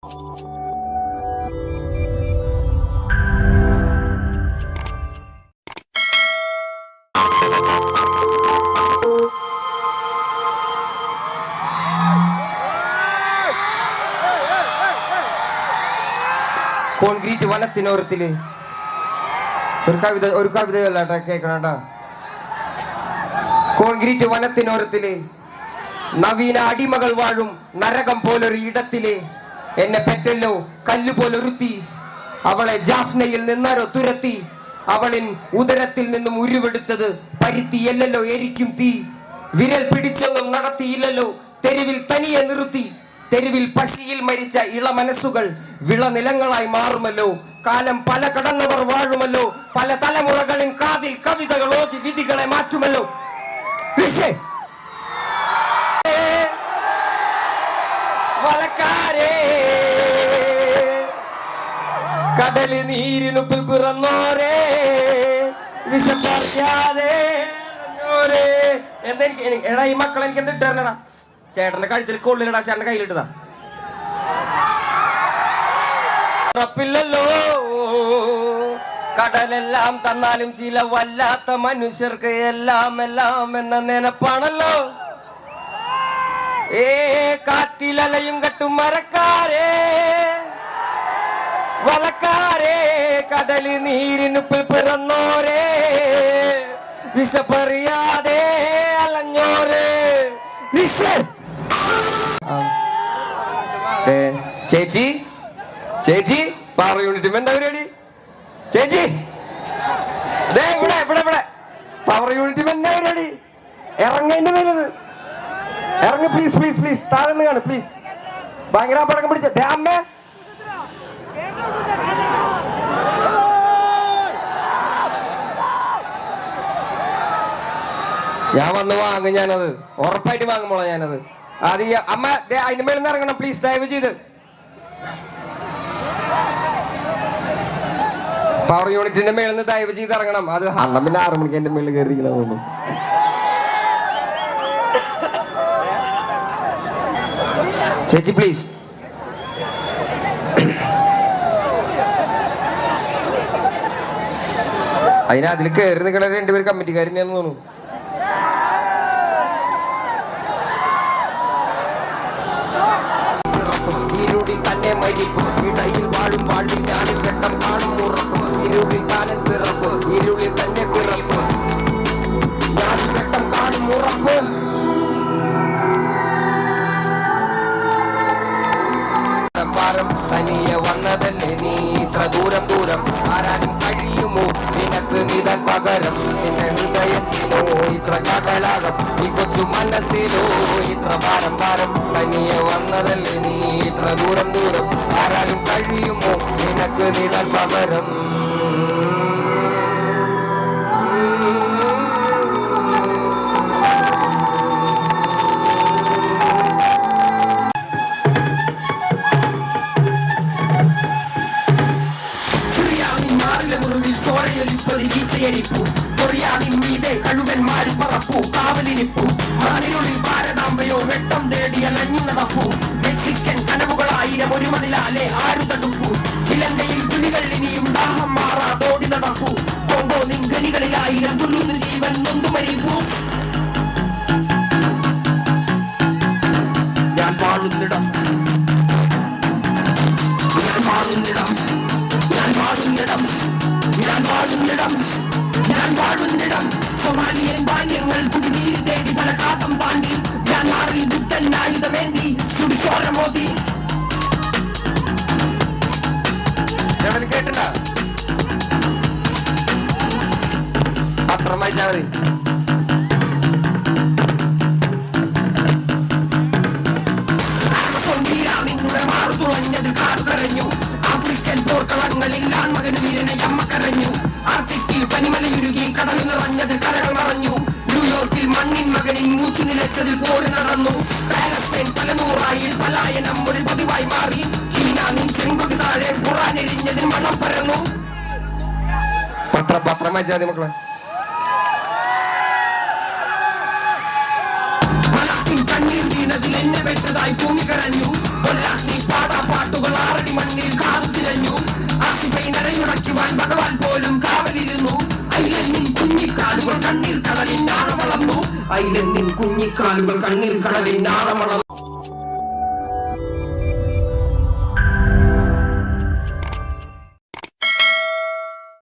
Concrete വനത്തിനോരത്തില് ഒരു കവിത കേൾക്കണ. Concrete വനത്തിനോരത്തില് നവീന അടിമകൾ വാഴും നരകം പോലൊരു ഇടത്തില് എന്നെ പെറ്റല്ലോ കല്ലുപോലൊരുത്തി. അവളെ ജാഫ്നയിൽ നിന്നാരോ തുരത്തി. അവളിൻ ഉദരത്തിൽ നിന്നും ഉരുവെടുത്തത് പരുത്തിയല്ലോ എരിക്കും തീ. വിരൽ പിടിച്ചൊന്നും നടത്തിയില്ലല്ലോ തെരുവിൽ തനിയെ നിർത്തി. തെരുവിൽ പശിയിൽ മരിച്ച ഇള മനസ്സുകൾ വിളനിലങ്ങളായി മാറുമല്ലോ. കാലം പല കടന്നവർ വാഴുമല്ലോ. പല തലമുറകളിൻ കാതിൽ കവിതകൾ ഓതി വിധികളെ മാറ്റുമല്ലോ. വളക്കാരേ കടല് നീരിനുപ്പിൽ പിറന്നോരേ വിശപ്പറിയാതെ എടാ ഈ മക്കൾ എനിക്ക് എന്ത് ഇട്ടാ ചേട്ടന്റെ കഴുത്തിൽ കൊള്ളിലടാ. ചേട്ടന്റെ കയ്യിലിട്ടതാ ഉറപ്പില്ലല്ലോ. കടലെല്ലാം തന്നാലും ചില വല്ലാത്ത മനുഷ്യർക്ക് എല്ലാം എല്ലാം എന്ന നിനപ്പാണല്ലോ. കാറ്റിലലയും കെട്ടും മരക്കാരേ വളക്കാരേ കടല് നീരിനുപ്പിൽ പിറന്നോരേ വിശപ്പറിയാതെ അലഞ്ഞോരേ. ചേച്ചി ചേച്ചി പവർ യൂണിറ്റ് എന്താ പരിപാടി? ചേച്ചി ഇവിടെ ഇവിടെ ഇവിടെ പവർ യൂണിറ്റ് എന്താ പരിപാടി? ഇറങ്ങേണ്ടി വരുന്നത് ഇറങ്ങി പ്ലീസ് പ്ലീസ് പ്ലീസ്. താഴ്ന്ന് കാണും പ്ലീസ്. ഭയങ്കര പടക്കം പിടിച്ച അമ്മേ. ഞാൻ വന്ന് വാങ്ങും. ഞാനത് ഉറപ്പായിട്ട് വാങ്ങുമ്പോളാ ഞാനത്. അത് അമ്മ അതിന്റെ മേളിൽ നിന്ന് ഇറങ്ങണം പ്ലീസ് ദയവ് ചെയ്ത്. പവർ യൂണിറ്റിന്റെ മേളിൽ നിന്ന് ദയവ് ചെയ്ത് ഇറങ്ങണം. അത് അണ്ണൻ പിന്നെ 6 മണിക്ക് എന്റെ മേളിൽ കയറിയിരിക്കണം. ചേച്ചി പ്ലീസ്. അതിൽ കയറി നിൽക്കണ 2 പേര് കമ്മിറ്റിക്കാരനെയാന്ന് തോന്നുന്നു. തന്നെ മരിപ്പും ഇടയിൽ വാഴും വാഴും ഞാനും ഘട്ടം കാണും ഉറപ്പും. ഇരുളിൽ താനും പിറപ്പും ഇരുളിൽ തന്നെ പിറപ്പും ഞാനും ഘട്ടം കാണും ഉറപ്പ്. തനിയെ വന്നതല്ലേ നീ ഇത്ര ദൂരം ദൂരം. ആരാനും കഴിയുമോ നിനക്ക് നിതൻ പകരം? നിന്റെ ഹൃദയത്തിലോ ഇത്ര കടലാകം ഈ കൊച്ചു മനസ്സിലോ ഇത്ര ഭാരം ഭാരം. തനിയെ വന്നതല്ലേ നീ ഇത്ര ദൂരം ദൂരം. ആരാനും കഴിയുമോ നിനക്ക് നിതൻ പകരം? കഴുകന്മാര് പറപ്പൂ കാവലിരിപ്പൂ. മാനിനുള്ളിൽ ഭാരതാംബയോ വെട്ടം തേടിയ നഞ്ഞു നടപ്പൂ. മെക്സിക്കൻ കനവുകളായിരം ഒരു മതിലാലെ ആരു തടുപ്പൂ. ഇലങ്കയിൽ കിളികൾ ഇനിയും ദാഹം മാറാതോടി നടപ്പൂ. കൊണ്ടോ നിൻകലികളിലായിരം തുള്ളുന്ന ജീവൻ നൊന്തുമരിപ്പൂ. ഞാൻ വാഴുന്നിടം ഞാൻ വാഴുന്നിടം ഞാൻ വാഴുന്നിടം ഞാൻ വാഴുന്നിടം ഞാൻ വാഴുന്നിടം. സൊമാലിയൻ ബാല്യങ്ങൾ കുടിനീര് തേടി പല കാതം താണ്ടി. ഞാൻ മാറി ബുദ്ധൻ ആയുധമേന്തി ചുടിച്ചോര മോദി. കേട്ടില്ല പത്രം വായിച്ചാൽ മതി. മാറുതുളഞ്ഞത് കാടുകരഞ്ഞു. ആഫ്രിക്കൻ പോർക്കളങ്ങളിൽ ആൺമകന് വീരനെ അമ്മക്കരഞ്ഞു. ആർട്ടിക്കിൽ പനിമലയുരുകി കടൽ നിറഞ്ഞത് കരകൾ മറഞ്ഞു. ന്യൂയോർക്കിൽ മണ്ണിൻ മകനിൽ മൂച്ചു നിലച്ചതിൽ പോര് നടന്നു. പാലസ്തീൻ പലനൂറായിൽ പലായനം ഒരു പതിവായി മാറി. ചീന നിൻ ചെങ്കൊടി താഴെ ഖുറാനെരിഞ്ഞതിൽ മണം പരന്നു. പത്രം വായിച്ചാൽ മതി മക്കളെ. കണ്ണീർ വീണതിൽ എന്നെ വെട്ടതായി ഭൂമി കരഞ്ഞു. പാടാ പാട്ടുകളാ പോലും കാവലിരുന്നു. ഐലൻഡിൻ കുഞ്ഞിക്കാലുകൾ കണ്ണീർ കടലിൽ നാള വളർന്നു. ഐലൻഡിൻ കുഞ്ഞിക്കാലുകൾ കണ്ണീർ കടലിൽ നാള വളർന്നു.